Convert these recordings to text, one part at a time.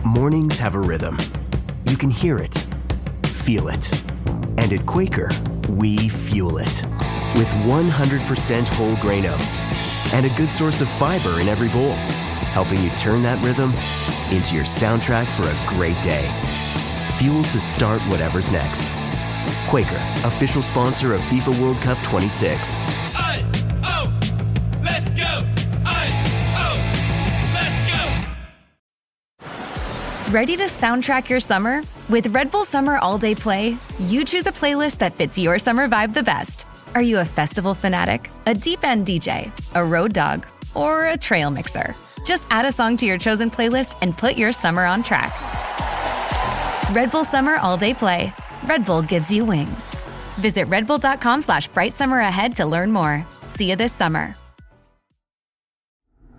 Mornings have a rhythm. You can hear it, feel it. And at Quaker, we fuel it. With 100% whole grain oats and a good source of fiber in every bowl, helping you turn that rhythm into your soundtrack for a great day. Fuel to start whatever's next. Quaker, official sponsor of FIFA World Cup 26. Let's go! Let's go! Ready to soundtrack your summer? With Red Bull Summer All Day Play, you choose a playlist that fits your summer vibe the best. Are you a festival fanatic, a deep end DJ, a road dog, or a trail mixer? Just add a song to your chosen playlist and put your summer on track. Red Bull Summer All Day Play. Red Bull gives you wings. Visit redbull.com/brightsummer ahead to learn more. See you this summer.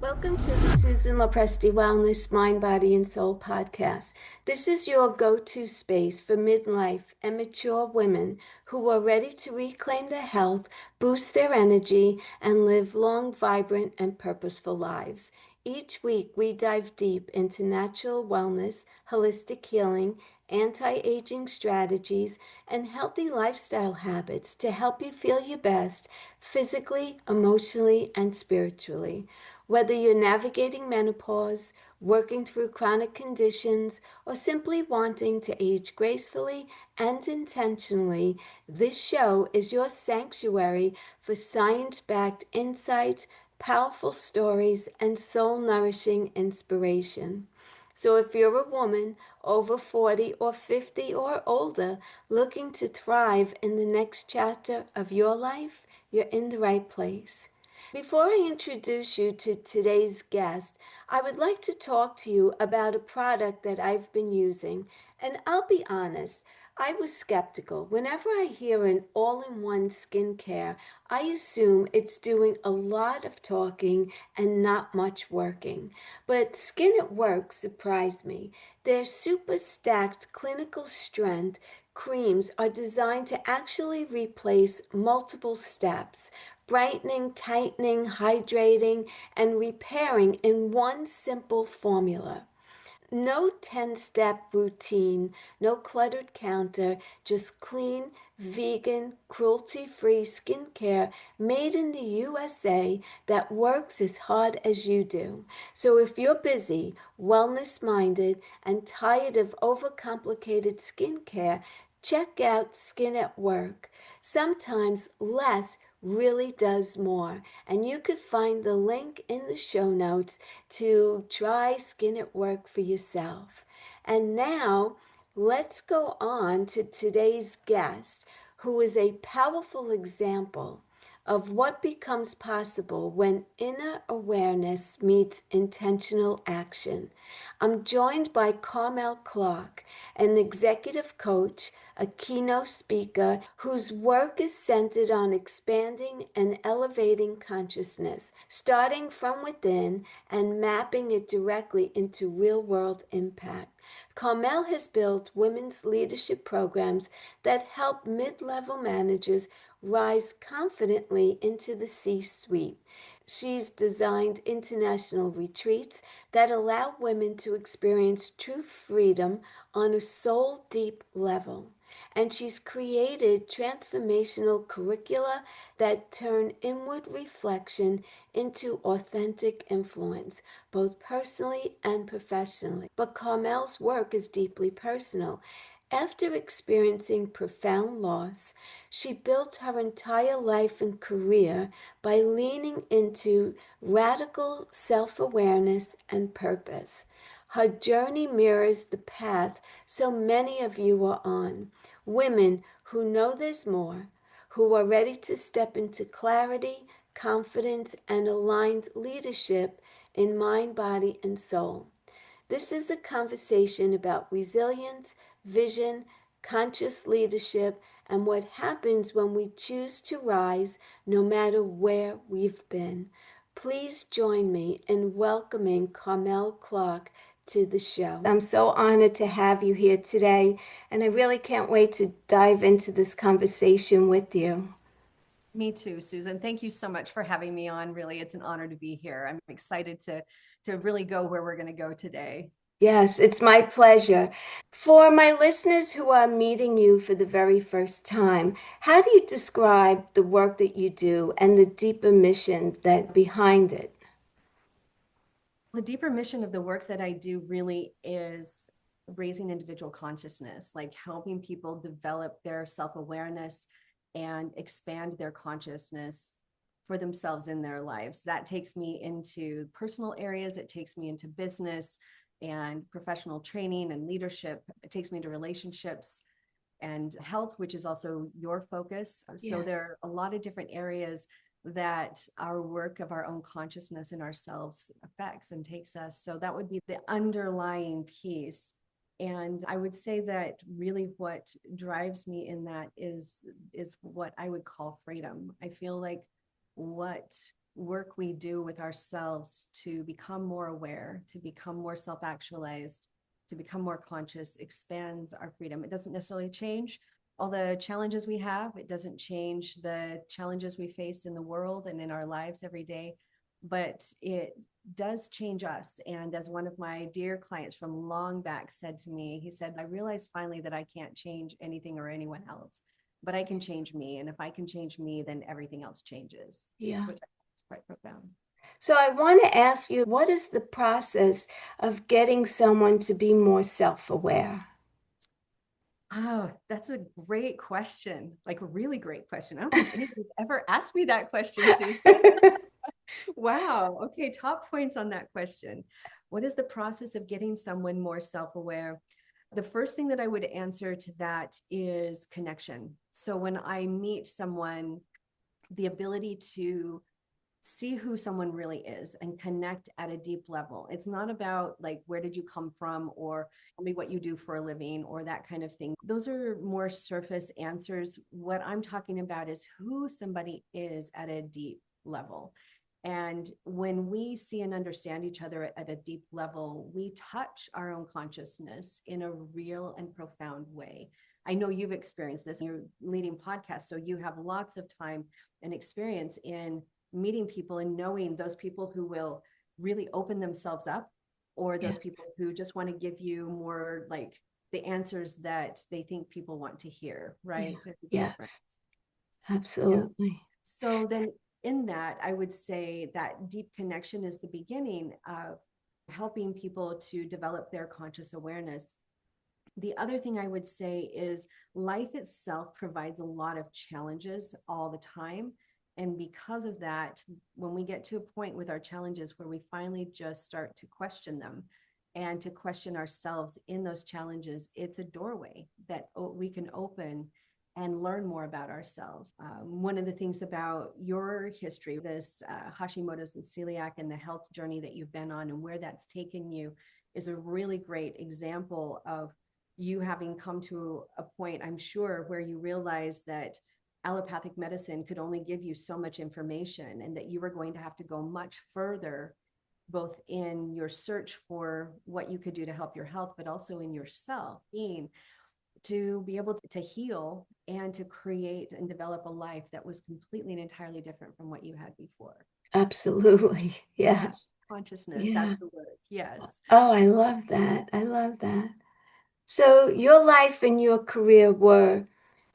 Welcome to the Susan LoPresti Wellness Mind, Body, and Soul podcast. This is your go-to space for midlife and mature women who are ready to reclaim their health, boost their energy, and live long, vibrant, and purposeful lives. Each week, we dive deep into natural wellness, holistic healing, anti-aging strategies, and healthy lifestyle habits to help you feel your best physically, emotionally, and spiritually. Whether you're navigating menopause, working through chronic conditions, or simply wanting to age gracefully and intentionally, this show is your sanctuary for science-backed insights, powerful stories, and soul-nourishing inspiration. So if you're a woman over 40 or 50 or older looking to thrive in the next chapter of your life, you're in the right place. Before I introduce you to today's guest, I would like to talk to you about a product that I've been using. And I'll be honest, I was skeptical. Whenever I hear an all-in-one skincare, I assume it's doing a lot of talking and not much working. But Skin at Work surprised me. Their super stacked clinical strength creams are designed to actually replace multiple steps, brightening, tightening, hydrating, and repairing in one simple formula. No 10-step routine, no cluttered counter, just clean, vegan, cruelty-free skincare made in the USA that works as hard as you do. So if you're busy, wellness-minded, and tired of overcomplicated skincare, check out Skin at Work. Sometimes less really does more, and you could find the link in the show notes to try Skin at Work for yourself. And now let's go on to today's guest, who is a powerful example of what becomes possible when inner awareness meets intentional action. I'm joined by Carmell Clark, an executive coach, a keynote speaker whose work is centered on expanding and elevating consciousness, starting from within and mapping it directly into real-world impact. Carmell has built women's leadership programs that help mid-level managers rise confidently into the C-suite. She's designed international retreats that allow women to experience true freedom on a soul-deep level. And she's created transformational curricula that turn inward reflection into authentic influence, both personally and professionally. But Carmell's work is deeply personal. After experiencing profound loss, she built her entire life and career by leaning into radical self-awareness and purpose. Her journey mirrors the path so many of you are on. Women who know there's more, who are ready to step into clarity, confidence, and aligned leadership in mind, body, and soul. This is a conversation about resilience, vision, conscious leadership, and what happens when we choose to rise no matter where we've been. Please join me in welcoming Carmell Clark to the show. I'm so honored to have you here today, and I really can't wait to dive into this conversation with you. Me too, Susan. Thank you so much for having me on. Really, it's an honor to be here. I'm excited to really go where we're going to go today. Yes, it's my pleasure. For my listeners who are meeting you for the very first time, how do you describe the work that you do and the deeper mission that behind it? The deeper mission of the work that I do really is raising individual consciousness, like helping people develop their self-awareness and expand their consciousness for themselves in their lives. That takes me into personal areas, it takes me into business and professional training and leadership. It takes me into relationships and health, which is also your focus. So Yeah. there are a lot of different areas that our work of our own consciousness in ourselves affects and takes us. So that would be the underlying piece. And I would say that really what drives me in that is what I would call freedom. I feel like what work we do with ourselves to become more aware, to become more self-actualized, to become more conscious expands our freedom. It doesn't necessarily change all the challenges we have. It doesn't change the challenges we face in the world and in our lives every day, but it does change us. And as one of my dear clients from long back said to me, he said, I realized finally that I can't change anything or anyone else, but I can change me. And if I can change me, then everything else changes. Yeah. Which is quite profound. So I want to ask you, what is the process of getting someone to be more self-aware? Oh, that's a great question. Like a really great question. I don't think anybody's ever asked me that question, Susan. Wow. Okay. Top points on that question. What is the process of getting someone more self-aware? The first thing that I would answer to that is connection. So when I meet someone, the ability to see who someone really is and connect at a deep level. It's not about like, where did you come from, or tell me what you do for a living, or that kind of thing. Those are more surface answers. What I'm talking about is who somebody is at a deep level. And when we see and understand each other at a deep level, we touch our own consciousness in a real and profound way. I know you've experienced this. You're leading podcasts, so you have lots of time and experience in meeting people and knowing those people who will really open themselves up, or those people who just want to give you more like the answers that they think people want to hear, right? Yes, Yeah. absolutely. So then in that, I would say that deep connection is the beginning of helping people to develop their conscious awareness. The other thing I would say is life itself provides a lot of challenges all the time. And because of that, when we get to a point with our challenges where we finally just start to question them and to question ourselves in those challenges, it's a doorway that we can open and learn more about ourselves. One of the things about your history, this Hashimoto's and celiac and the health journey that you've been on and where that's taken you, is a really great example of you having come to a point, I'm sure, where you realized that allopathic medicine could only give you so much information, and that you were going to have to go much further, both in your search for what you could do to help your health, but also in yourself, being to be able to heal and to create and develop a life that was completely and entirely different from what you had before. Absolutely. Yes. Consciousness, Yeah. that's the word. Yes. Oh, I love that. I love that. So your life and your career were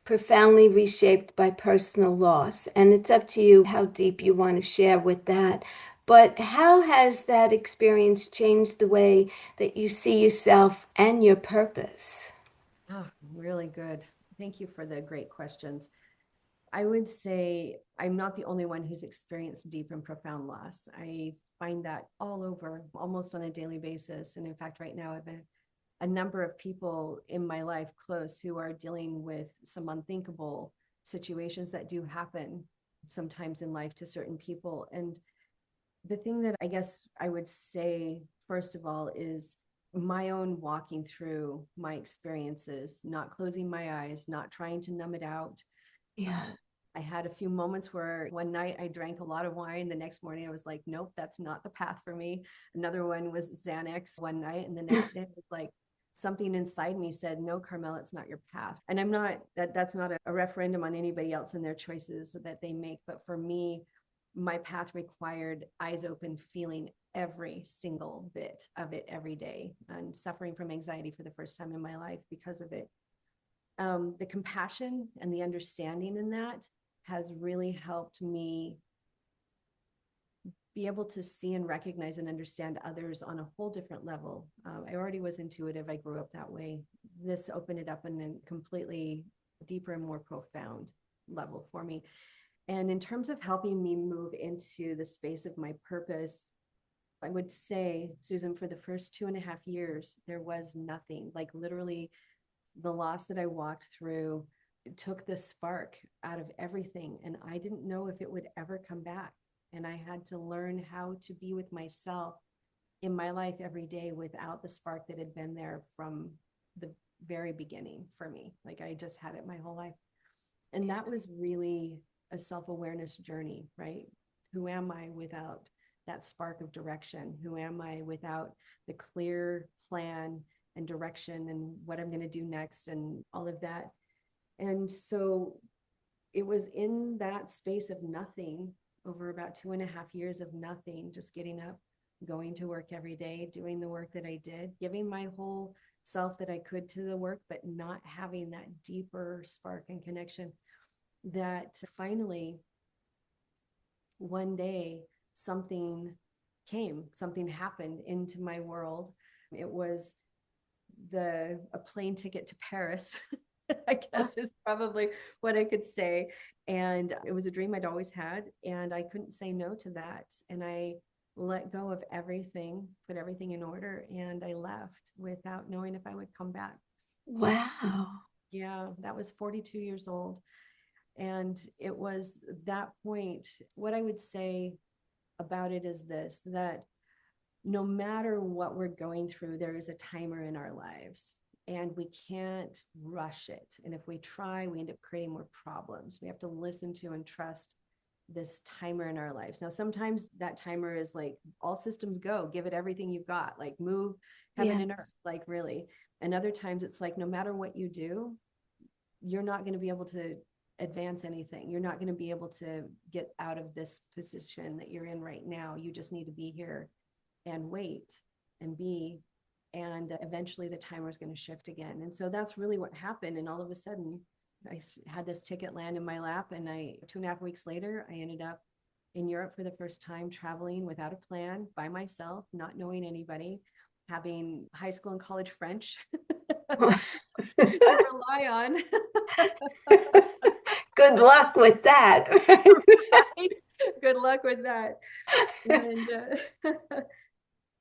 profoundly reshaped by personal loss, and it's up to you how deep you want to share with that. But how has that experience changed the way that you see yourself and your purpose? Oh, really good. Thank you for the great questions. I would say I'm not the only one who's experienced deep and profound loss. I find that all over, almost on a daily basis. And in fact, right now, I've a number of people in my life close who are dealing with some unthinkable situations that do happen sometimes in life to certain people. And the thing that I guess I would say, first of all, is my own walking through my experiences, not closing my eyes, not trying to numb it out. Yeah. I had a few moments where one night I drank a lot of wine. The next morning I was like, nope, that's not the path for me. Another one was Xanax one night. And the next day it was like something inside me said, no, Carmel, it's not your path. And I'm not, that's not a referendum on anybody else and their choices that they make. But for me, my path required eyes open, feeling every single bit of it every day, and suffering from anxiety for the first time in my life because of it. The compassion and the understanding in that has really helped me be able to see and recognize and understand others on a whole different level. I already was intuitive. I grew up that way. This opened it up in a completely deeper and more profound level for me. And in terms of helping me move into the space of my purpose, I would say, Susan, for the first 2.5 years, there was nothing. Like literally the loss that I walked through took the spark out of everything. And I didn't know if it would ever come back. And I had to learn how to be with myself in my life every day without the spark that had been there from the very beginning for me. Like I just had it my whole life. And that was really a self-awareness journey, right? Who am I without that spark of direction? Who am I without the clear plan and direction and what I'm going to do next and all of that? And so it was in that space of nothing, over about 2.5 years of nothing, just getting up, going to work every day, doing the work that I did, giving my whole self that I could to the work, but not having that deeper spark and connection, that finally one day something happened into my world. It was a plane ticket to Paris, I guess is probably what I could say. And it was a dream I'd always had, and I couldn't say no to that. And I let go of everything, put everything in order, and I left without knowing if I would come back. Wow. Yeah, that was 42 years old. And it was that point. What I would say about it is this, that no matter what we're going through, there is a timer in our lives and we can't rush it. And if we try, we end up creating more problems. We have to listen to and trust this timer in our lives. Now, sometimes that timer is like all systems go, give it everything you've got, like move heaven and earth, like really. And other times it's like, no matter what you do, you're not going to be able to advance anything. You're not going to be able to get out of this position that you're in right now. You just need to be here and wait and be, and eventually the timer is going to shift again. And so that's really what happened. And all of a sudden I had this ticket land in my lap, and 2.5 weeks later, I ended up in Europe for the first time, traveling without a plan, by myself, not knowing anybody, having high school and college French to rely on. Good luck with that. Right? Good luck with that.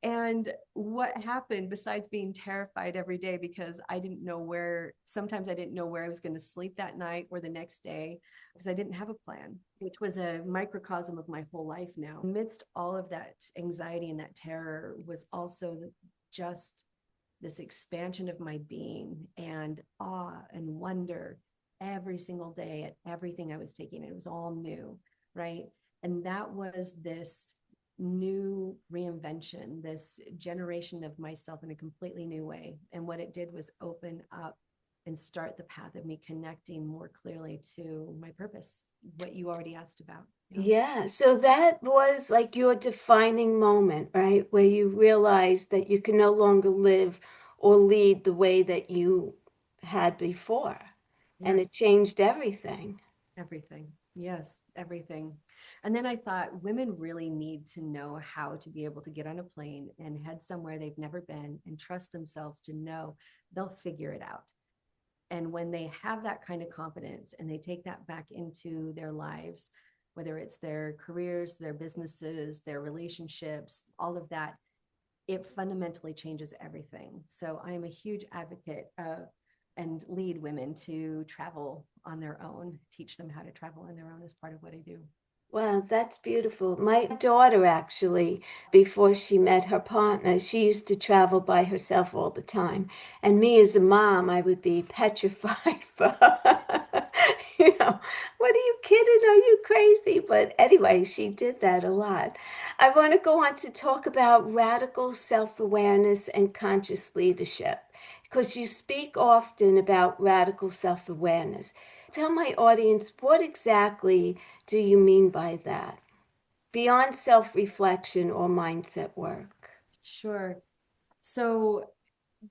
And what happened, besides being terrified every day because sometimes I didn't know where I was going to sleep that night or the next day, because I didn't have a plan, which was a microcosm of my whole life now. Amidst all of that anxiety and that terror was also just this expansion of my being and awe and wonder every single day at everything I was taking. It was all new, right? And that was this new reinvention, this generation of myself in a completely new way. And what it did was open up and start the path of me connecting more clearly to my purpose, what you already asked about. Yeah. So that was like your defining moment, right? Where you realized that you can no longer live or lead the way that you had before. Yes. And it changed everything. Everything. Yes, everything. And then I thought women really need to know how to be able to get on a plane and head somewhere they've never been and trust themselves to know they'll figure it out. And when they have that kind of confidence and they take that back into their lives, whether it's their careers, their businesses, their relationships, all of that, it fundamentally changes everything. So I'm a huge advocate of and lead women to travel on their own, teach them how to travel on their own as part of what I do. Wow, that's beautiful. My daughter, actually, before she met her partner, she used to travel by herself all the time. And me as a mom, I would be petrified for her. What are you kidding? Are you crazy? But anyway, she did that a lot. I want to go on to talk about radical self-awareness and conscious leadership, because you speak often about radical self-awareness. Tell my audience, what exactly do you mean by that? beyond self-reflection or mindset work? Sure. So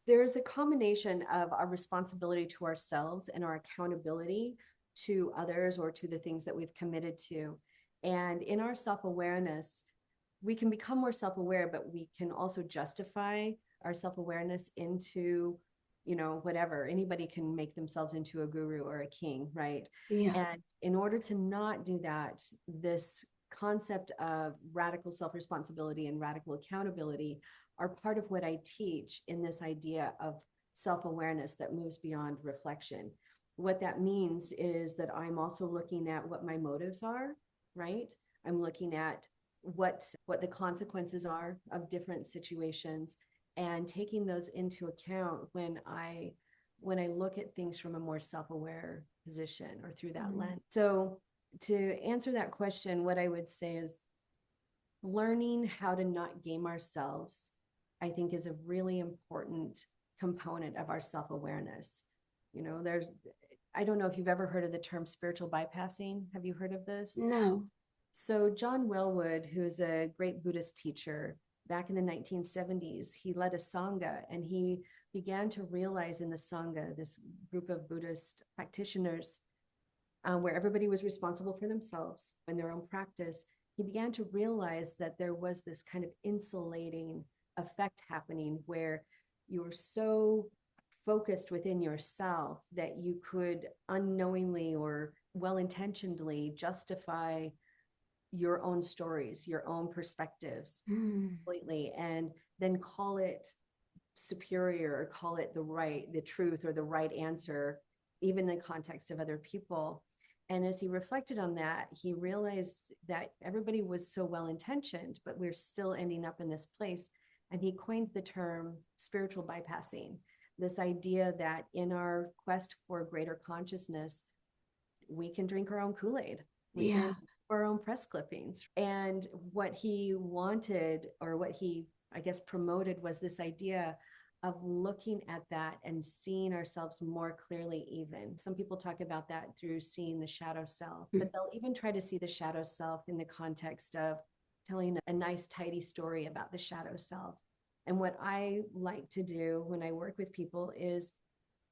there's a combination of our responsibility to ourselves and our accountability to others or to the things that we've committed to. And in our self-awareness, we can become more self-aware, but we can also justify our self-awareness into, whatever. Anybody can make themselves into a guru or a king, right? Yeah. And in order to not do that, this concept of radical self-responsibility and radical accountability are part of what I teach in this idea of self-awareness that moves beyond reflection. What that means is that I'm also looking at what my motives are, right? I'm looking at what the consequences are of different situations and taking those into account when I look at things from a more self-aware position or through that lens. So to answer that question, what I would say is learning how to not game ourselves, I think, is a really important component of our self-awareness. I don't know if you've ever heard of the term spiritual bypassing. Have you heard of this? No. So John Welwood, who's a great Buddhist teacher, back in the 1970s, he led a Sangha, and he began to realize in the Sangha, this group of Buddhist practitioners, where everybody was responsible for themselves and their own practice, he began to realize that there was this kind of insulating effect happening where you were so focused within yourself that you could unknowingly or well-intentionedly justify your own stories, your own perspectives completely, and then call it superior or call it the truth or the right answer, even in the context of other people. And as he reflected on that, he realized that everybody was so well-intentioned, but we're still ending up in this place. And he coined the term spiritual bypassing, this idea that in our quest for greater consciousness, we can drink our own Kool-Aid. We can our own press clippings. And what he wanted, or what he, I guess, promoted, was this idea of looking at that and seeing ourselves more clearly even. Some people talk about that through seeing the shadow self, but they'll even try to see the shadow self in the context of telling a nice, tidy story about the shadow self. And what I like to do when I work with people is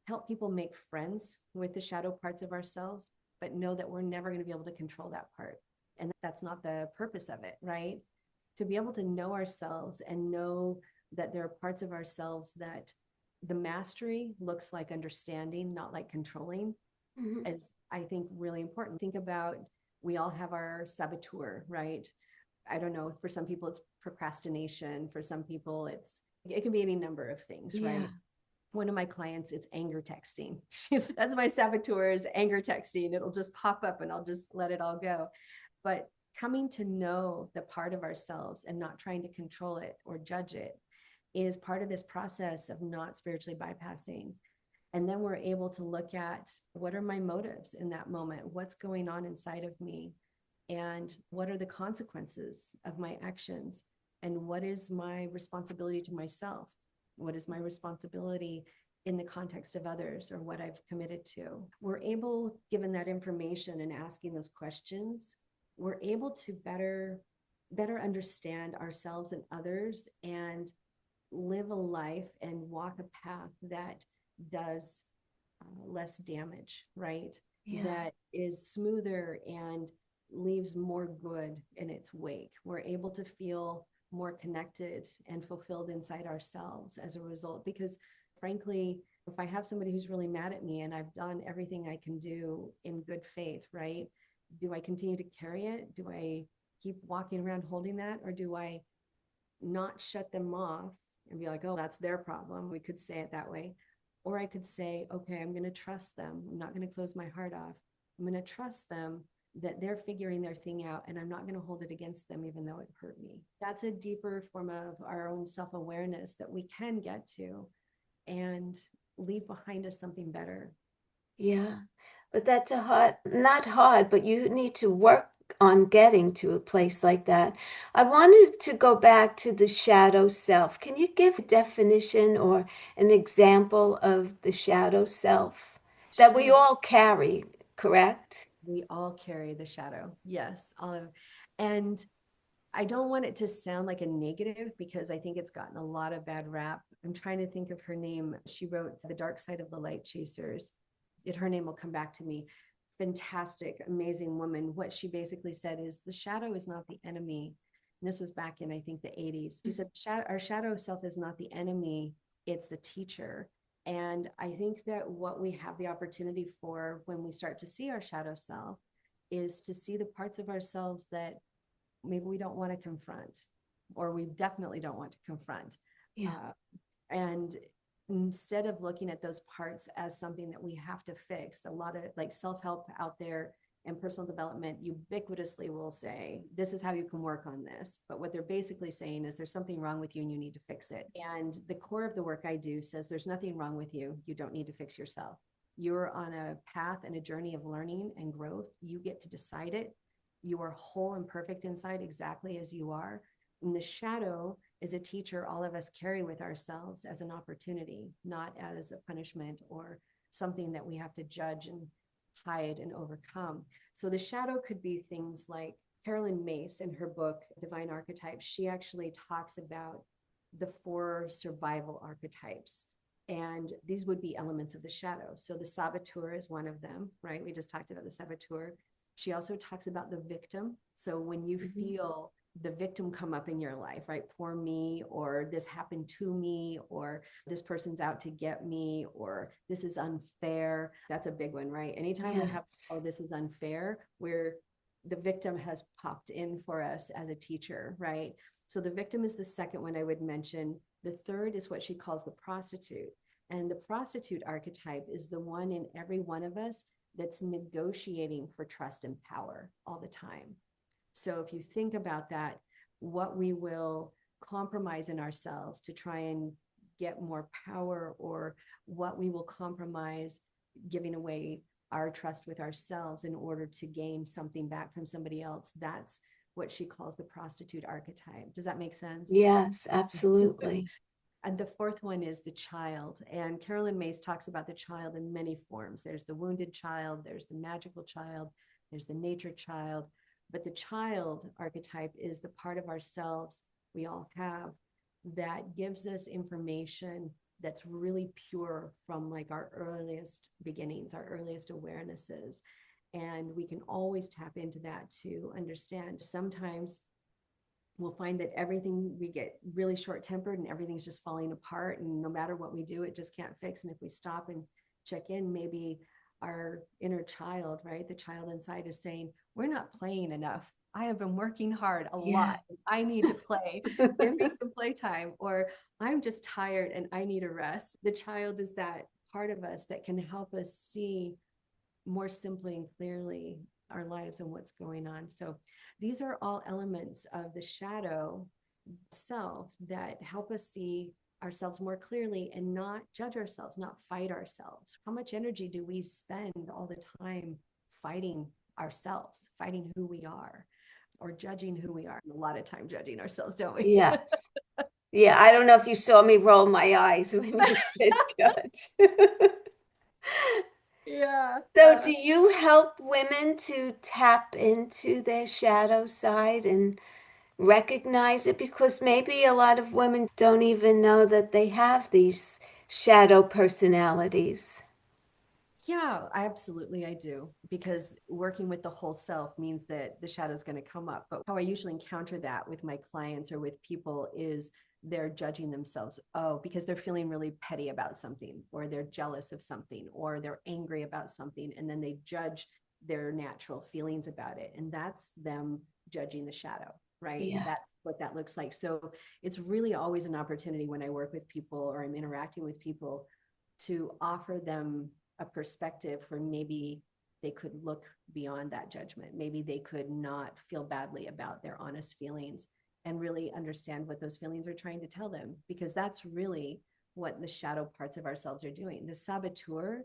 help people make friends with the shadow parts of ourselves, but know that we're never going to be able to control that part. And that's not the purpose of it, right? To be able to know ourselves and know that there are parts of ourselves that the mastery looks like understanding, not like controlling, is, I think, really important. Think about, we all have our saboteur, right? I don't know, for some people it's procrastination, for some people it can be any number of things, right? One of my clients, it's anger texting. That's my saboteur, is anger texting. It'll just pop up and I'll just let it all go. But coming to know the part of ourselves and not trying to control it or judge it is part of this process of not spiritually bypassing. And then we're able to look at, what are my motives in that moment? What's going on inside of me? And what are the consequences of my actions? And what is my responsibility to myself? What is my responsibility in the context of others, or what I've committed to? We're able, given that information and asking those questions, we're able to better understand ourselves and others, and live a life and walk a path that does less damage, right? That is smoother and leaves more good in its wake. We're able to feel more connected and fulfilled inside ourselves as a result. Because frankly, if I have somebody who's really mad at me and I've done everything I can do in good faith, right? Do I continue to carry it? Do I keep walking around holding that? Or do I not shut them off and be like, oh, that's their problem? We could say it that way. Or I could say, okay, I'm going to trust them. I'm not going to close my heart off. I'm going to trust them that they're figuring their thing out, and I'm not going to hold it against them, even though it hurt me. That's a deeper form of our own self-awareness that we can get to and leave behind us something better. Yeah, but that's not hard, but you need to work on getting to a place like that. I wanted to go back to the shadow self. Can you give a definition or an example of the shadow self that we all carry, correct? We all carry the shadow. Yes. And I don't want it to sound like a negative because I think it's gotten a lot of bad rap. I'm trying to think of her name. She wrote The Dark Side of the Light Chasers. Her name will come back to me. Fantastic, amazing woman. What she basically said is the shadow is not the enemy. And this was back in, I think, the 80s. She said, our shadow self is not the enemy, it's the teacher. And I think that what we have the opportunity for when we start to see our shadow self is to see the parts of ourselves that maybe we don't want to confront, or we definitely don't want to confront. And instead of looking at those parts as something that we have to fix, a lot of like self-help out there and personal development ubiquitously will say, this is how you can work on this. But what they're basically saying is there's something wrong with you and you need to fix it. And the core of the work I do says there's nothing wrong with you. You don't need to fix yourself. You're on a path and a journey of learning and growth. You get to decide it. You are whole and perfect inside exactly as you are. And the shadow is a teacher all of us carry with ourselves as an opportunity, not as a punishment or something that we have to judge and hide and overcome. So the shadow could be things like Carolyn Mace in her book, Divine Archetypes. She actually talks about the 4 survival archetypes. And these would be elements of the shadow. So the saboteur is one of them, right? We just talked about the saboteur. She also talks about the victim. So when you feel the victim come up in your life, right? Poor me, or this happened to me, or this person's out to get me, or this is unfair. That's a big one, right? Anytime we have, oh, this is unfair, where the victim has popped in for us as a teacher, right? So the victim is the second one I would mention. The third is what she calls the prostitute. And the prostitute archetype is the one in every one of us that's negotiating for trust and power all the time. So if you think about that, what we will compromise in ourselves to try and get more power, or what we will compromise giving away our trust with ourselves in order to gain something back from somebody else, that's what she calls the prostitute archetype. Does that make sense? Yes, absolutely. And the fourth one is the child. And Carolyn Mace talks about the child in many forms. There's the wounded child, there's the magical child, there's the nature child. But the child archetype is the part of ourselves we all have that gives us information that's really pure from like our earliest beginnings, our earliest awarenesses. And we can always tap into that to understand. Sometimes we'll find that everything, we get really short-tempered and everything's just falling apart, and no matter what we do, it just can't fix. And if we stop and check in, maybe our inner child, right? The child inside is saying, we're not playing enough. I have been working hard a lot. I need to play. Give me some playtime. Or I'm just tired and I need a rest. The child is that part of us that can help us see more simply and clearly our lives and what's going on. So these are all elements of the shadow self that help us see ourselves more clearly and not judge ourselves, not fight ourselves. How much energy do we spend all the time fighting ourselves, fighting who we are, or judging who we are? A lot of time judging ourselves, don't we? Yes. Yeah, I don't know if you saw me roll my eyes when you said judge. Yeah. So do you help women to tap into their shadow side and recognize it? Because maybe a lot of women don't even know that they have these shadow personalities. Yeah, absolutely, I do. Because working with the whole self means that the shadow is going to come up. But how I usually encounter that with my clients or with people is they're judging themselves. Oh, because they're feeling really petty about something, or they're jealous of something, or they're angry about something. And then they judge their natural feelings about it. And that's them judging the shadow, right? Yeah. That's what that looks like. So it's really always an opportunity when I work with people or I'm interacting with people to offer them a perspective where maybe they could look beyond that judgment. Maybe they could not feel badly about their honest feelings and really understand what those feelings are trying to tell them, because that's really what the shadow parts of ourselves are doing. The saboteur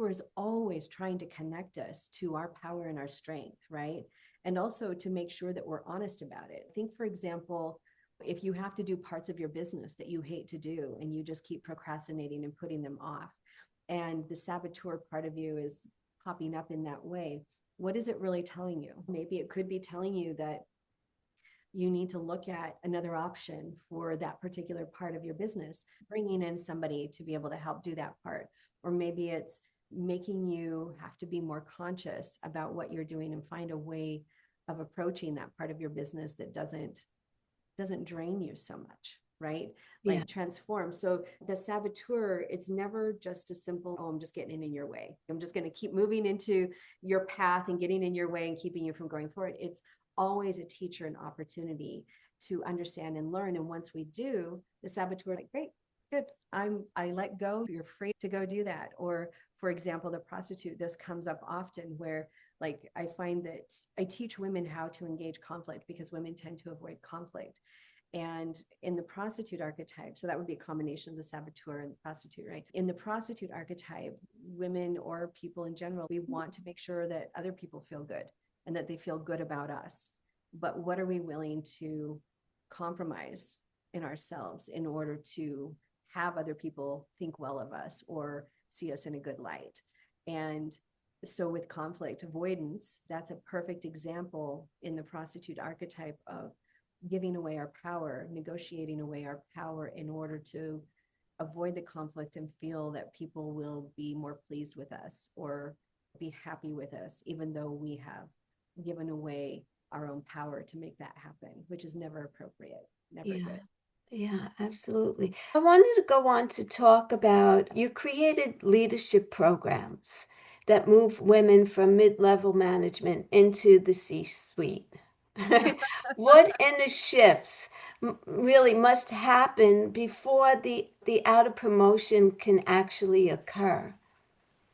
is always trying to connect us to our power and our strength, right? And also to make sure that we're honest about it. Think, for example, if you have to do parts of your business that you hate to do and you just keep procrastinating and putting them off, and the saboteur part of you is popping up in that way, what is it really telling you? Maybe it could be telling you that you need to look at another option for that particular part of your business, bringing in somebody to be able to help do that part. Or maybe it's making you have to be more conscious about what you're doing and find a way of approaching that part of your business that doesn't drain you so much, right? Like transform. So the saboteur, it's never just a simple, oh, I'm just getting in your way. I'm just going to keep moving into your path and getting in your way and keeping you from going forward. It's always a teacher, an opportunity to understand and learn. And once we do, the saboteur, like, great, good, I let go. You're free to go do that. Or for example, the prostitute, this comes up often where, like, I find that I teach women how to engage conflict because women tend to avoid conflict. And in the prostitute archetype, so that would be a combination of the saboteur and the prostitute, right? In the prostitute archetype, women or people in general, we want to make sure that other people feel good and that they feel good about us. But what are we willing to compromise in ourselves in order to have other people think well of us or see us in a good light? And so with conflict avoidance, that's a perfect example in the prostitute archetype of giving away our power, negotiating away our power in order to avoid the conflict and feel that people will be more pleased with us or be happy with us, even though we have given away our own power to make that happen, which is never appropriate, never good. Yeah, absolutely. I wanted to go on to talk about you created leadership programs that move women from mid-level management into the C-suite. What inner shifts really must happen before the outer promotion can actually occur?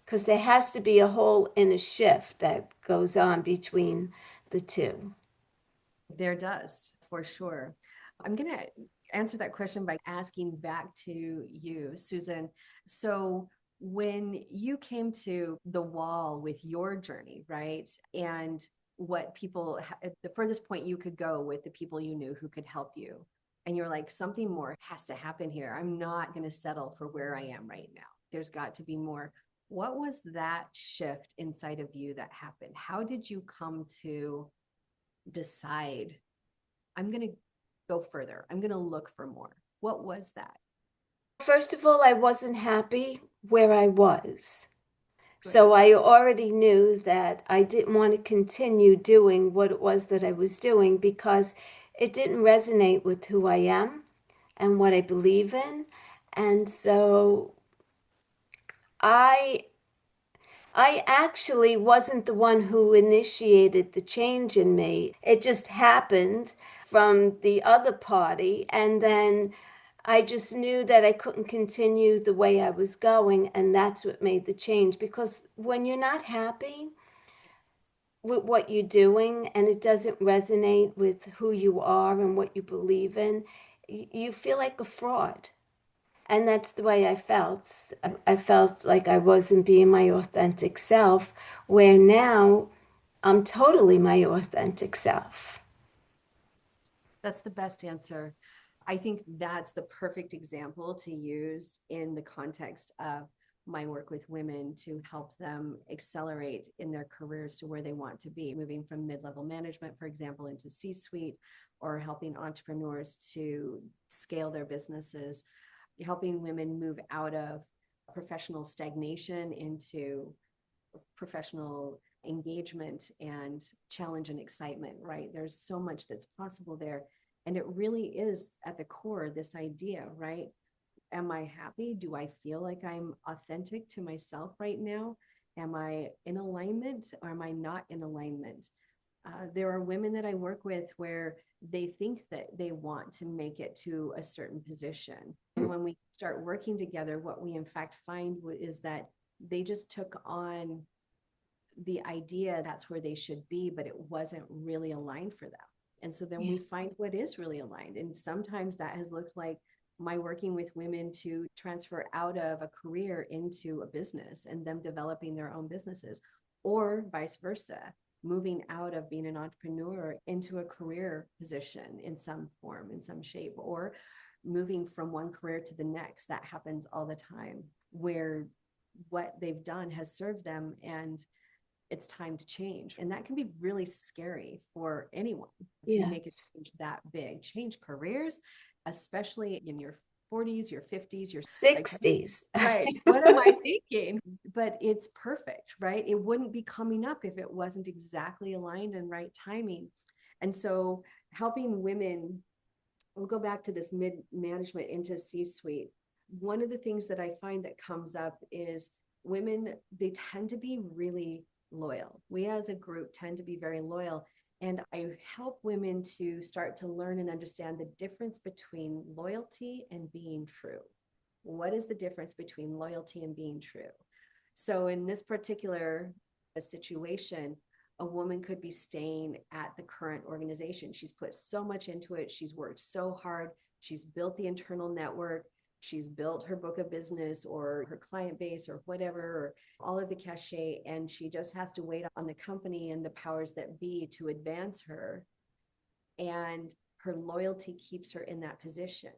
Because there has to be a whole inner shift that goes on between the two. There does, for sure. I'm going to answer that question by asking back to you, Susan. So when you came to the wall with your journey, right? And what people, at the furthest point you could go with the people you knew who could help you. And you're like, something more has to happen here. I'm not going to settle for where I am right now. There's got to be more. What was that shift inside of you that happened? How did you come to decide, I'm going to go further, I'm going to look for more? What was that? First of all, I wasn't happy where I was. Good. So I already knew that I didn't want to continue doing what it was that I was doing because it didn't resonate with who I am and what I believe in. And so I actually wasn't the one who initiated the change in me. It just happened from the other party. And then I just knew that I couldn't continue the way I was going. And that's what made the change. Because when you're not happy with what you're doing and it doesn't resonate with who you are and what you believe in, you feel like a fraud. And that's the way I felt. I felt like I wasn't being my authentic self, where now I'm totally my authentic self. That's the best answer. I think that's the perfect example to use in the context of my work with women to help them accelerate in their careers to where they want to be, moving from mid-level management, for example, into C-suite, or helping entrepreneurs to scale their businesses, helping women move out of professional stagnation into professional engagement and challenge and excitement, right? There's so much that's possible there. And it really is at the core, this idea, right? Am I happy? Do I feel like I'm authentic to myself right now? Am I in alignment or am I not in alignment? There are women that I work with where they think that they want to make it to a certain position. And when we start working together, what we in fact find is that they just took on the idea that's where they should be, but it wasn't really aligned for them. And so then we find what is really aligned. And sometimes that has looked like my working with women to transfer out of a career into a business and them developing their own businesses, or vice versa, moving out of being an entrepreneur into a career position in some form, in some shape, or moving from one career to the next. That happens all the time, where what they've done has served them and it's time to change. And that can be really scary for anyone to Yes. make a change that big, change careers, especially in your 40s, your 50s, your 60s. right. What am I thinking? But it's perfect, right? It wouldn't be coming up if it wasn't exactly aligned and right timing. And so helping women, we'll go back to this mid management into C-suite. One of the things that I find that comes up is women, they tend to be really loyal. We as a group tend to be very loyal. And I help women to start to learn and understand the difference between loyalty and being true. What is the difference between loyalty and being true? So in this particular situation, a woman could be staying at the current organization. She's put so much into it. She's worked so hard. She's built the internal network. She's built her book of business or her client base or whatever, or all of the cachet. And she just has to wait on the company and the powers that be to advance her. And her loyalty keeps her in that position.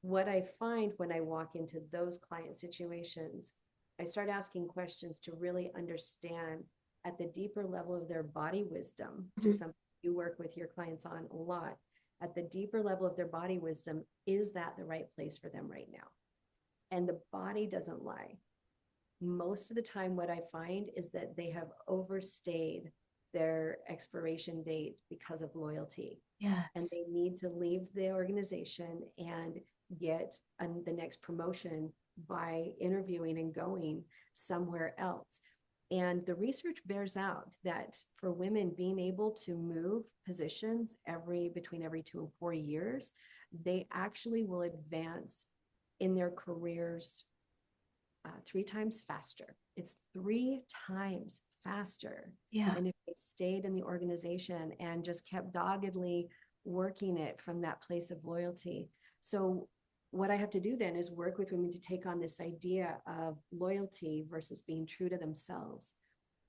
What I find when I walk into those client situations, I start asking questions to really understand at the deeper level of their body wisdom, which is something you work with your clients on a lot. At the deeper level of their body wisdom, is that the right place for them right now? And the body doesn't lie. Most of the time, what I find is that they have overstayed their expiration date because of loyalty. Yes. And they need to leave the organization and get the next promotion by interviewing and going somewhere else. And the research bears out that for women, being able to move positions between every 2 and 4 years, they actually will advance in their careers 3 times faster. It's 3 times faster. Yeah. And if they stayed in the organization and just kept doggedly working it from that place of loyalty. So what I have to do then is work with women to take on this idea of loyalty versus being true to themselves.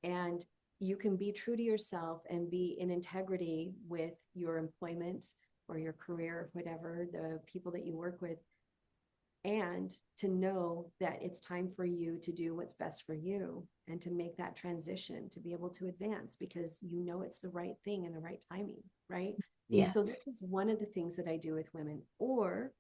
And you can be true to yourself and be in integrity with your employment or your career, whatever, the people that you work with, and to know that it's time for you to do what's best for you and to make that transition to be able to advance because you know it's the right thing and the right timing, right? Yeah. So this is one of the things that I do with women. Or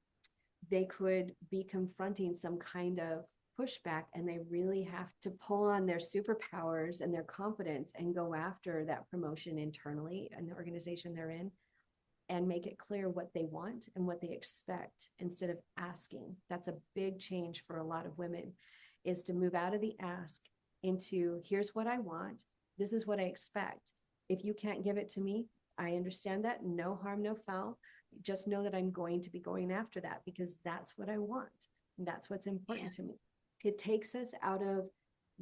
they could be confronting some kind of pushback and they really have to pull on their superpowers and their confidence and go after that promotion internally in the organization they're in and make it clear what they want and what they expect instead of asking. That's a big change for a lot of women, is to move out of the ask into here's what I want. This is what I expect. If you can't give it to me, I understand that. No harm, no foul. Just know that I'm going to be going after that because that's what I want. And that's what's important to me. It takes us out of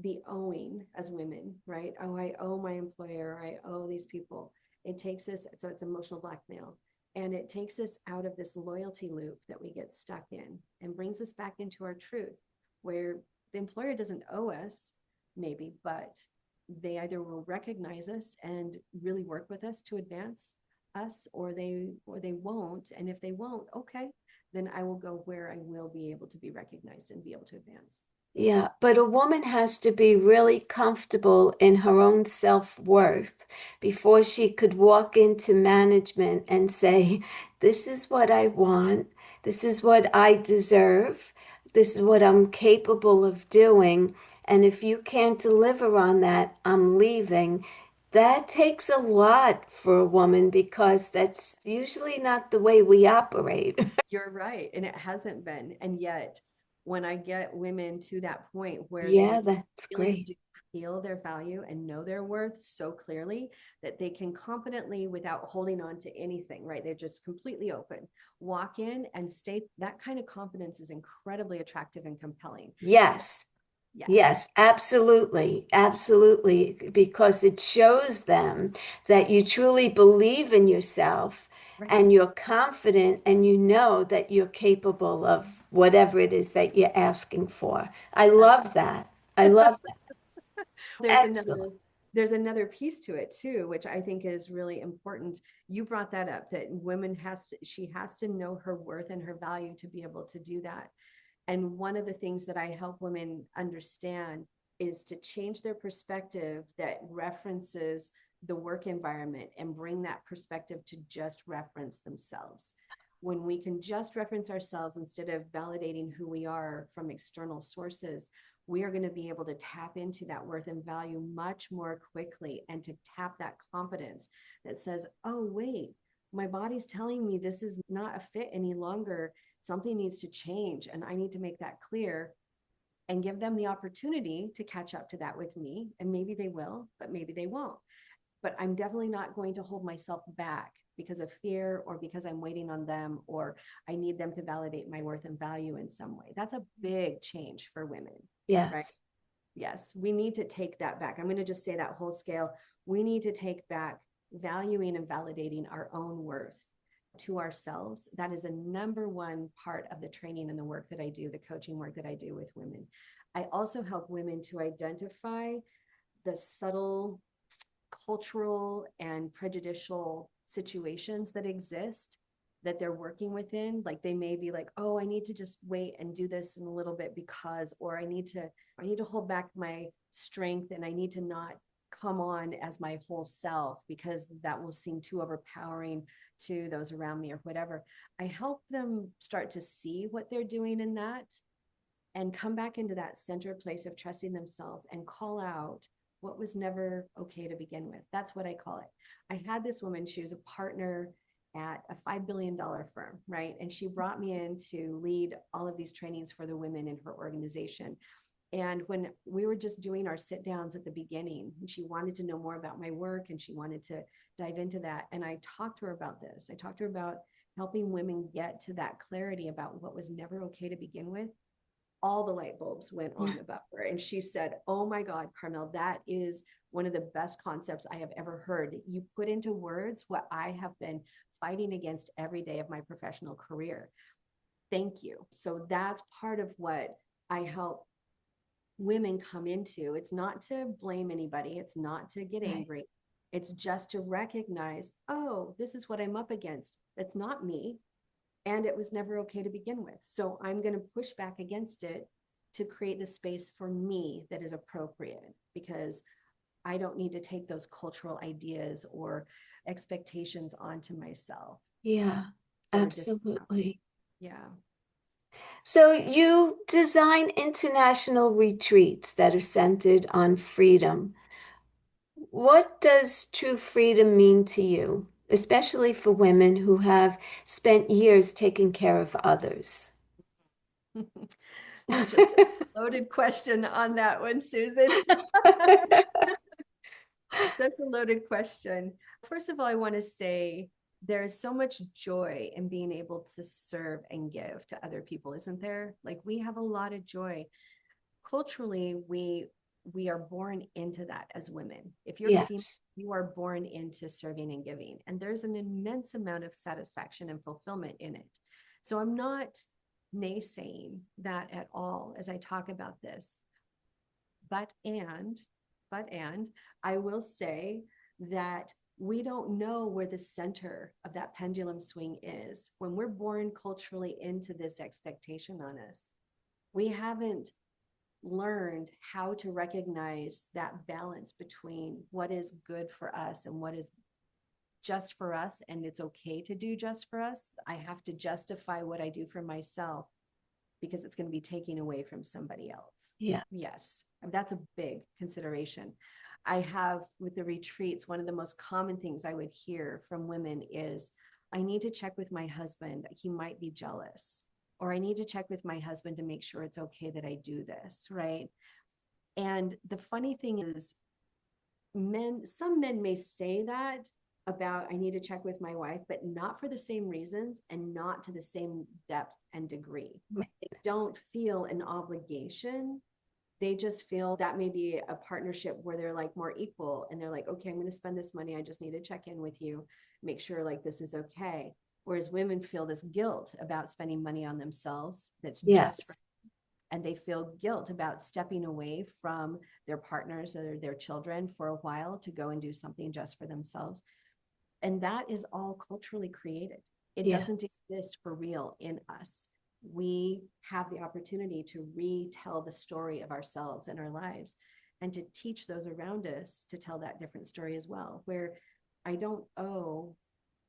the owing as women, right? Oh, I owe my employer. I owe these people. It takes us, so it's emotional blackmail. And it takes us out of this loyalty loop that we get stuck in and brings us back into our truth, where the employer doesn't owe us, maybe, but they either will recognize us and really work with us to advance us, or they won't. And if they won't, okay, then I will go where I will be able to be recognized and be able to advance. Yeah, but a woman has to be really comfortable in her own self-worth before she could walk into management and say, this is what I want, this is what I deserve, this is what I'm capable of doing, and if you can't deliver on that, I'm leaving. That takes a lot for a woman because that's usually not the way we operate. You're right. And it hasn't been. And yet, when I get women to that point where Yeah, they that's really great. do feel their value and know their worth so clearly that they can confidently, without holding on to anything, right? They're just completely open, walk in and stay. That kind of confidence is incredibly attractive and compelling. Yes. Yes. Yes, absolutely. Absolutely. Because it shows them that you truly believe in yourself Right. and you're confident and you know that you're capable of whatever it is that you're asking for. I love that. I love that. Excellent. There's another piece to it too, which I think is really important. You brought that up, that she has to know her worth and her value to be able to do that. And one of the things that I help women understand is to change their perspective that references the work environment and bring that perspective to just reference themselves. When we can just reference ourselves instead of validating who we are from external sources, we are going to be able to tap into that worth and value much more quickly, and to tap that confidence that says, oh, wait, my body's telling me this is not a fit any longer. Something needs to change, and I need to make that clear, and give them the opportunity to catch up to that with me. And maybe they will, but maybe they won't. But I'm definitely not going to hold myself back because of fear, or because I'm waiting on them, or I need them to validate my worth and value in some way. That's a big change for women. Yes. Right? Yes, we need to take that back. I'm going to just say that whole scale. We need to take back valuing and validating our own worth to ourselves. That is a number one part of the training and the work that I do, the coaching work that I do with women. I also help women to identify the subtle cultural and prejudicial situations that exist that they're working within. Like they may be like, oh, I need to just wait and do this in a little bit because, or I need to hold back my strength, and I need to not come on as my whole self because that will seem too overpowering to those around me or whatever. I help them start to see what they're doing in that and come back into that center place of trusting themselves and call out what was never okay to begin with. That's what I call it. I had this woman, she was a partner at a $5 billion firm, right? And she brought me in to lead all of these trainings for the women in her organization. And when we were just doing our sit downs at the beginning, and she wanted to know more about my work and she wanted to dive into that. And I talked to her about this. I talked to her about helping women get to that clarity about what was never okay to begin with. All the light bulbs went on about her. And she said, oh my God, Carmell, that is one of the best concepts I have ever heard. You put into words what I have been fighting against every day of my professional career. Thank you. So that's part of what I help women come into. It's not to blame anybody. It's not to get angry. It's just to recognize, oh, this is what I'm up against. That's not me. And it was never okay to begin with. So I'm going to push back against it to create the space for me that is appropriate, because I don't need to take those cultural ideas or expectations onto myself. Yeah, absolutely. Yeah. So you design international retreats that are centered on freedom. What does true freedom mean to you, especially for women who have spent years taking care of others? Such a loaded question on that one, Susan. Such a loaded question. First of all, I want to say there's so much joy in being able to serve and give to other people, isn't there? Like we have a lot of joy. Culturally, we are born into that as women. If you're female, you are born into serving and giving, and there's an immense amount of satisfaction and fulfillment in it. So I'm not naysaying that at all as I talk about this. But I will say that we don't know where the center of that pendulum swing is. When we're born culturally into this expectation on us, we haven't learned how to recognize that balance between what is good for us and what is just for us, and it's okay to do just for us. I have to justify what I do for myself because it's going to be taken away from somebody else. Yeah. Yes, that's a big consideration. I have with the retreats, one of the most common things I would hear from women is, I need to check with my husband. He might be jealous. Or I need to check with my husband to make sure it's okay that I do this, right? And the funny thing is, some men may say that about, I need to check with my wife, but not for the same reasons and not to the same depth and degree. They don't feel an obligation. They just feel that may be a partnership where they're like more equal, and they're like, okay, I'm going to spend this money. I just need to check in with you, make sure like this is okay. Whereas women feel this guilt about spending money on themselves that's just for them. And they feel guilt about stepping away from their partners or their children for a while to go and do something just for themselves. And that is all culturally created. It doesn't exist for real in us. we have the opportunity to retell the story of ourselves and our lives, and to teach those around us to tell that different story as well, where I don't owe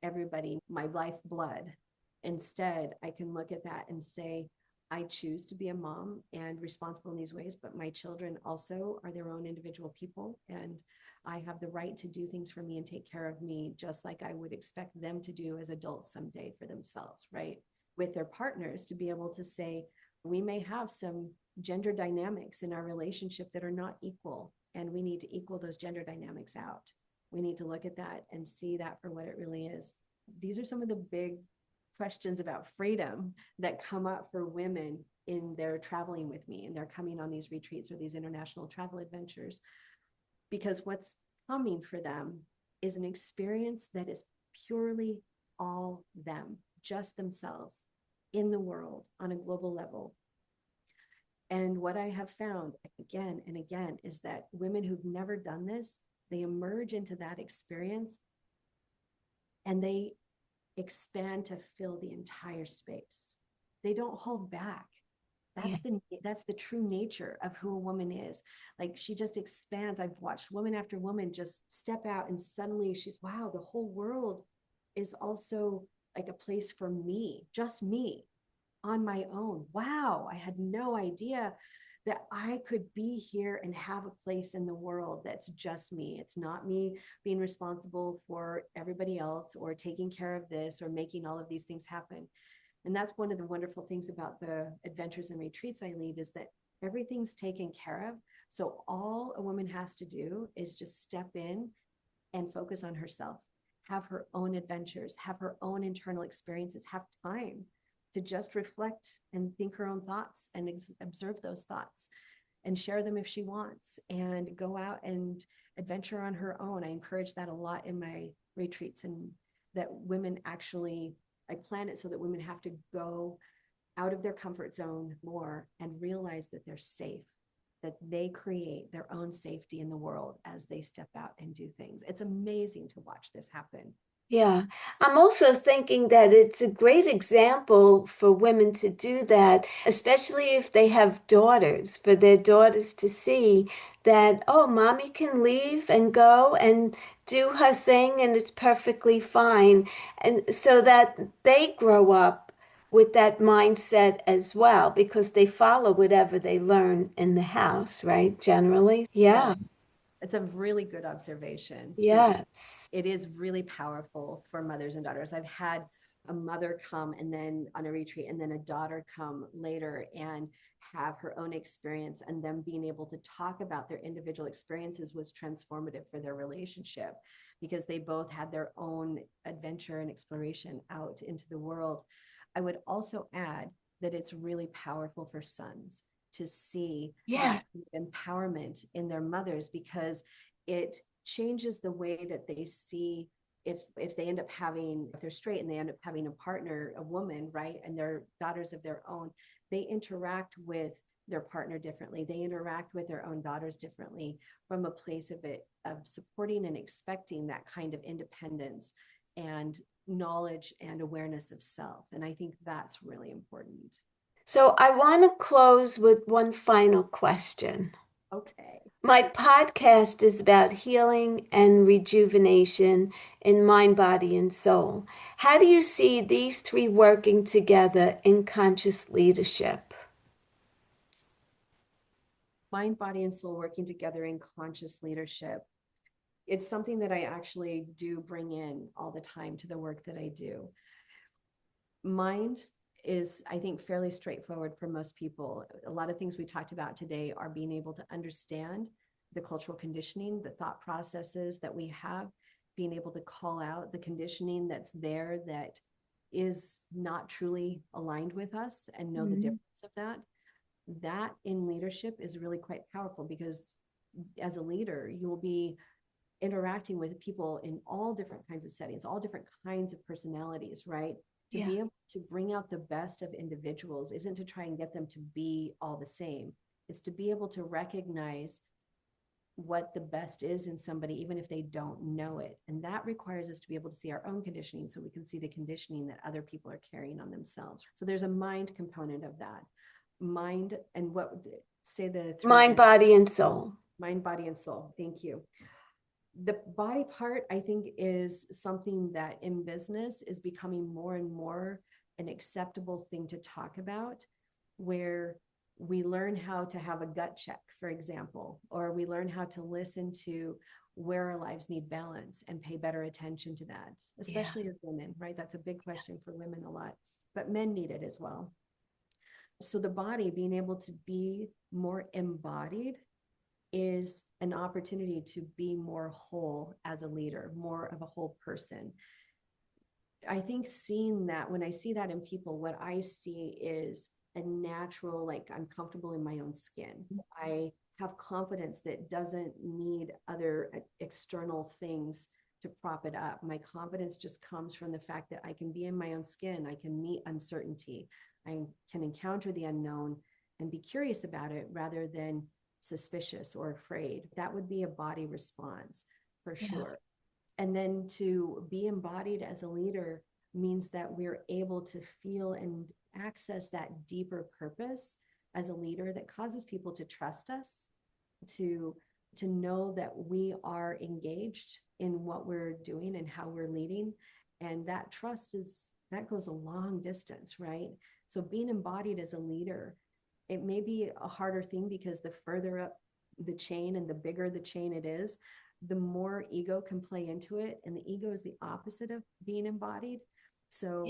everybody my lifeblood. Instead, I can look at that and say, I choose to be a mom and responsible in these ways, but my children also are their own individual people. And I have the right to do things for me and take care of me, just like I would expect them to do as adults someday for themselves, right? With their partners, to be able to say, we may have some gender dynamics in our relationship that are not equal, and we need to equal those gender dynamics out. We need to look at that and see that for what it really is. These are some of the big questions about freedom that come up for women in their traveling with me, and they're coming on these retreats or these international travel adventures, because what's coming for them is an experience that is purely all them, just themselves in the world on a global level. And what I have found again and again is that women who've never done this, they emerge into that experience and they expand to fill the entire space. They don't hold back. That's the true nature of who a woman is. Like, she just expands. I've watched woman after woman just step out, and suddenly she's, wow, the whole world is also like a place for me, just me on my own. Wow, I had no idea that I could be here and have a place in the world that's just me. It's not me being responsible for everybody else or taking care of this or making all of these things happen. And that's one of the wonderful things about the adventures and retreats I lead, is that everything's taken care of. So all a woman has to do is just step in and focus on herself, have her own adventures, have her own internal experiences, have time to just reflect and think her own thoughts and observe those thoughts and share them if she wants, and go out and adventure on her own. I encourage that a lot in my retreats, and that women actually, I plan it so that women have to go out of their comfort zone more and realize that they're safe, that they create their own safety in the world as they step out and do things. It's amazing to watch this happen. Yeah, I'm also thinking that it's a great example for women to do that, especially if they have daughters, for their daughters to see that, oh, mommy can leave and go and do her thing and it's perfectly fine. And so that they grow up with that mindset as well, because they follow whatever they learn in the house, right? Generally. Yeah. It's a really good observation, Susan. Yes. It is really powerful for mothers and daughters. I've had a mother come and then on a retreat, and then a daughter come later and have her own experience, and them being able to talk about their individual experiences was transformative for their relationship, because they both had their own adventure and exploration out into the world. I would also add that it's really powerful for sons to see that empowerment in their mothers, because it changes the way that they see, if they end up having, if they're straight and they end up having a partner, a woman, right, and they're daughters of their own, they interact with their partner differently. They interact with their own daughters differently, from a place of supporting and expecting that kind of independence and knowledge and awareness of self. And I think that's really important. So I want to close with one final question. Okay. My podcast is about healing and rejuvenation in mind, body, and soul. How do you see these three working together in conscious leadership? Mind, body, and soul working together in conscious leadership. It's something that I actually do bring in all the time to the work that I do. Mind is, I think, fairly straightforward for most people. A lot of things we talked about today are being able to understand the cultural conditioning, the thought processes that we have, being able to call out the conditioning that's there that is not truly aligned with us, and know the difference of that. That in leadership is really quite powerful, because as a leader, you will be interacting with people in all different kinds of settings, all different kinds of personalities, right? To be able to bring out the best of individuals isn't to try and get them to be all the same. It's to be able to recognize what the best is in somebody, even if they don't know it. And that requires us to be able to see our own conditioning so we can see the conditioning that other people are carrying on themselves. So there's a mind component of that. Mind and what, say the three. Mind, body, and soul. Mind, body, and soul. Thank you. The body part, I think, is something that in business is becoming more and more an acceptable thing to talk about, where we learn how to have a gut check, for example, or we learn how to listen to where our lives need balance and pay better attention to that, especially as women, right? That's a big question for women a lot, but men need it as well. So the body being able to be more embodied is an opportunity to be more whole as a leader, more of a whole person. I think seeing that, when I see that in people, what I see is a natural, like, I'm comfortable in my own skin. I have confidence that doesn't need other external things to prop it up. My confidence just comes from the fact that I can be in my own skin. I can meet uncertainty. I can encounter the unknown and be curious about it rather than suspicious or afraid. That would be a body response for sure. And then to be embodied as a leader means that we're able to feel and access that deeper purpose as a leader that causes people to trust us, to know that we are engaged in what we're doing and how we're leading. And that trust that goes a long distance, right? So being embodied as a leader, it may be a harder thing because the further up the chain and the bigger the chain it is, the more ego can play into it. And the ego is the opposite of being embodied. So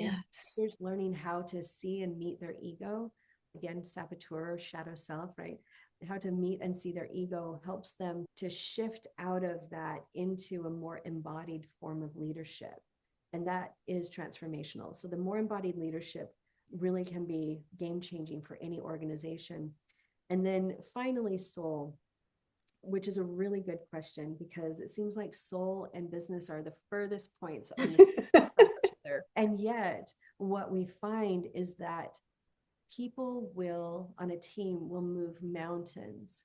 there's learning how to see and meet their ego. Again, saboteur, shadow self, right? How to meet and see their ego helps them to shift out of that into a more embodied form of leadership. And that is transformational. So the more embodied leadership really can be game-changing for any organization. And then finally, soul, which is a really good question because it seems like soul and business are the furthest points on this from each other. And yet what we find is that people on a team will move mountains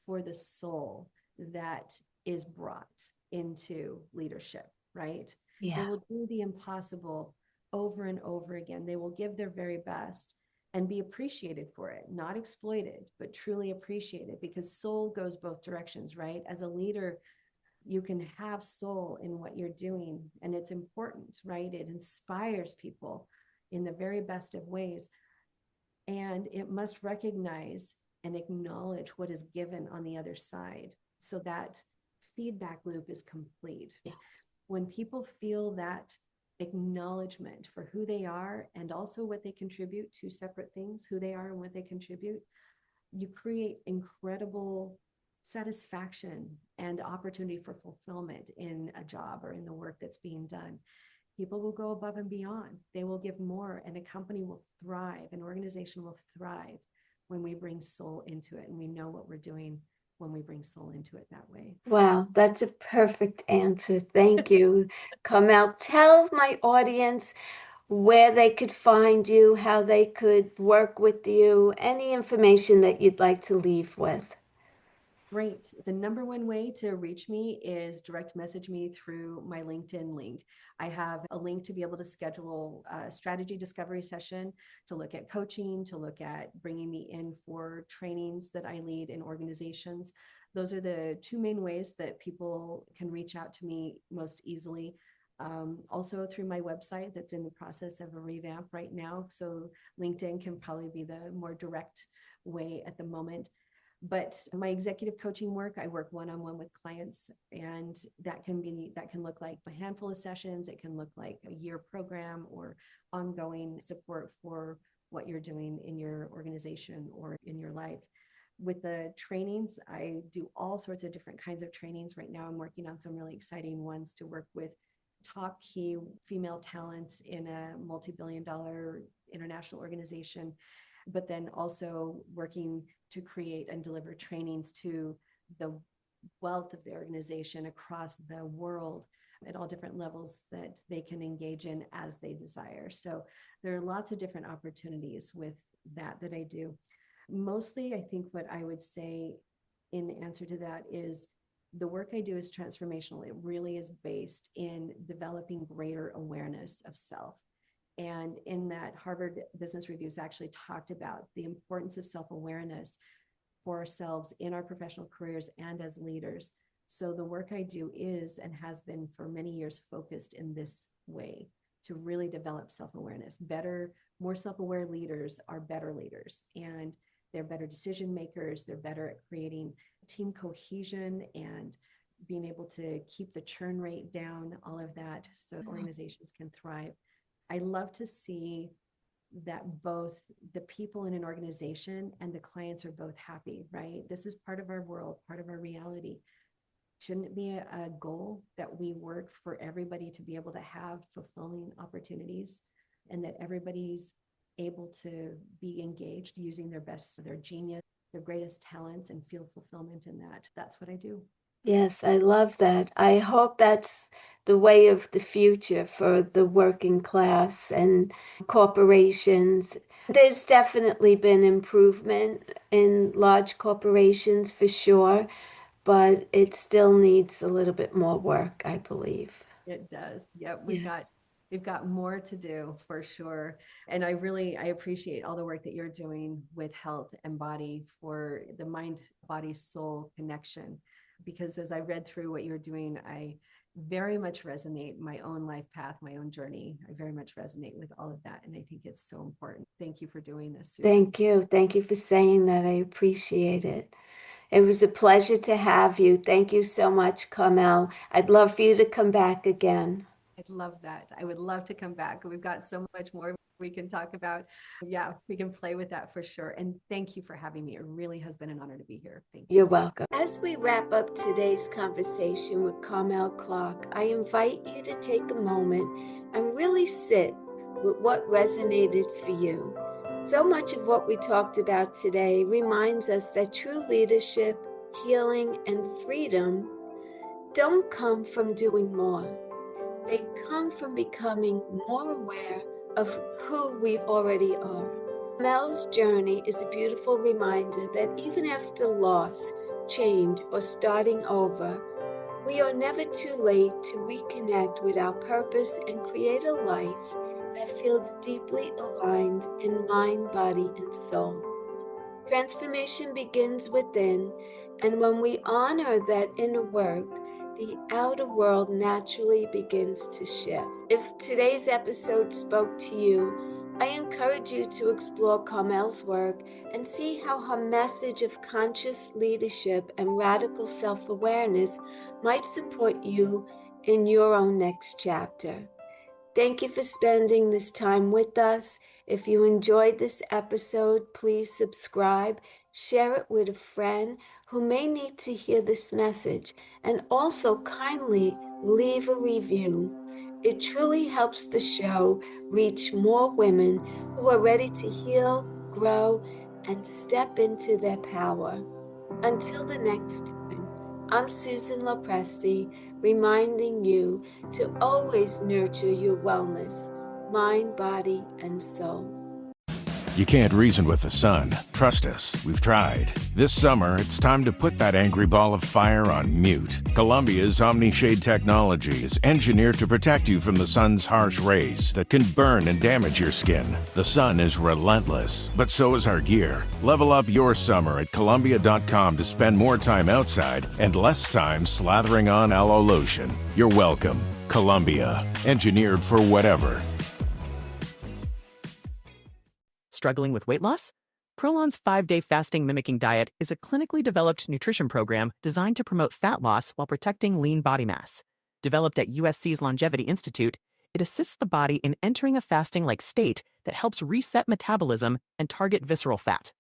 for the soul that is brought into leadership, right? They will do the impossible over and over again. They will give their very best and be appreciated for it, not exploited, but truly appreciated, because soul goes both directions, right? As a leader, you can have soul in what you're doing, and it's important, right? It inspires people in the very best of ways. And it must recognize and acknowledge what is given on the other side so that feedback loop is complete. When people feel that acknowledgement for who they are and also what they contribute, two separate things, who they are and what they contribute, you create incredible satisfaction and opportunity for fulfillment in a job or in the work that's being done. People will go above and beyond. They will give more, and a company will thrive, an organization will thrive when we bring soul into it. And we know what we're doing when we bring soul into it that way. Wow, that's a perfect answer. Thank you, Carmell. Tell my audience where they could find you, how they could work with you, any information that you'd like to leave with. Great. The number one way to reach me is direct message me through my LinkedIn link. I have a link to be able to schedule a strategy discovery session, to look at coaching, to look at bringing me in for trainings that I lead in organizations. Those are the two main ways that people can reach out to me most easily. Also through my website that's in the process of a revamp right now. So LinkedIn can probably be the more direct way at the moment. But my executive coaching work, I work one-on-one with clients, and that can look like a handful of sessions. It can look like a year program or ongoing support for what you're doing in your organization or in your life. With the trainings, I do all sorts of different kinds of trainings. Right now, I'm working on some really exciting ones to work with top key female talent in a multi-billion-dollar international organization, but then also working to create and deliver trainings to the wealth of the organization across the world at all different levels that they can engage in as they desire. So there are lots of different opportunities with that I do. Mostly, I think what I would say in answer to that is The work I do is transformational. It really is based in developing greater awareness of self. And in that, Harvard Business Reviews actually talked about the importance of self-awareness for ourselves in our professional careers and as leaders. So the work I do is and has been for many years focused in this way to really develop self-awareness. More self-aware leaders are better leaders, and they're better decision makers. They're better at creating team cohesion and being able to keep the churn rate down, all of that, so organizations can thrive. I love to see that both the people in an organization and the clients are both happy, right? This is part of our world, part of our reality. Shouldn't it be a goal that we work for everybody to be able to have fulfilling opportunities, and that everybody's able to be engaged using their best, their genius, their greatest talents, and feel fulfillment in that? That's what I do. Yes, I love that. I hope that's the way of the future for the working class and corporations. There's definitely been improvement in large corporations for sure, but it still needs a little bit more work, I believe. It does. Yep. Yes. We've got more to do for sure. And I appreciate all the work that you're doing with health and body for the mind, body, soul connection. Because as I read through what you're doing, I very much resonate my own life path, my own journey. I very much resonate with all of that. And I think it's so important. Thank you for doing this, Susan. Thank you. Thank you for saying that. I appreciate it. It was a pleasure to have you. Thank you so much, Carmell. I'd love for you to come back again. I'd love that. I would love to come back. We've got so much more we can talk about. Yeah, we can play with that for sure. And thank you for having me. It really has been an honor to be here. Thank you. You're welcome. As we wrap up today's conversation with Carmell Clark, I invite you to take a moment and really sit with what resonated for you. So much of what we talked about today reminds us that true leadership, healing, and freedom don't come from doing more. They come from becoming more aware of who we already are. Mel's journey is a beautiful reminder that even after loss, change, or starting over, we are never too late to reconnect with our purpose and create a life that feels deeply aligned in mind, body, and soul. Transformation begins within, and when we honor that inner work, the outer world naturally begins to shift. If today's episode spoke to you, I encourage you to explore Carmell's work and see how her message of conscious leadership and radical self-awareness might support you in your own next chapter. Thank you for spending this time with us. If you enjoyed this episode, please subscribe, share it with a friend who may need to hear this message, and also kindly leave a review. It truly helps the show reach more women who are ready to heal, grow, and step into their power. Until the next time, I'm Susan LoPresti, reminding you to always nurture your wellness, mind, body, and soul. You can't reason with the sun. Trust us, we've tried. This summer, it's time to put that angry ball of fire on mute. Columbia's Omni-Shade technology is engineered to protect you from the sun's harsh rays that can burn and damage your skin. The sun is relentless, but so is our gear. Level up your summer at Columbia.com to spend more time outside and less time slathering on aloe lotion. You're welcome. Columbia, engineered for whatever. Struggling with weight loss? Prolon's 5-day fasting mimicking diet is a clinically developed nutrition program designed to promote fat loss while protecting lean body mass. Developed at USC's Longevity Institute, it assists the body in entering a fasting-like state that helps reset metabolism and target visceral fat.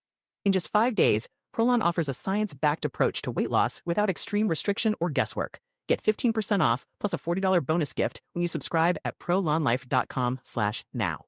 In just 5 days, Prolon offers a science-backed approach to weight loss without extreme restriction or guesswork. Get 15% off plus a $40 bonus gift when you subscribe at prolonlife.com/now.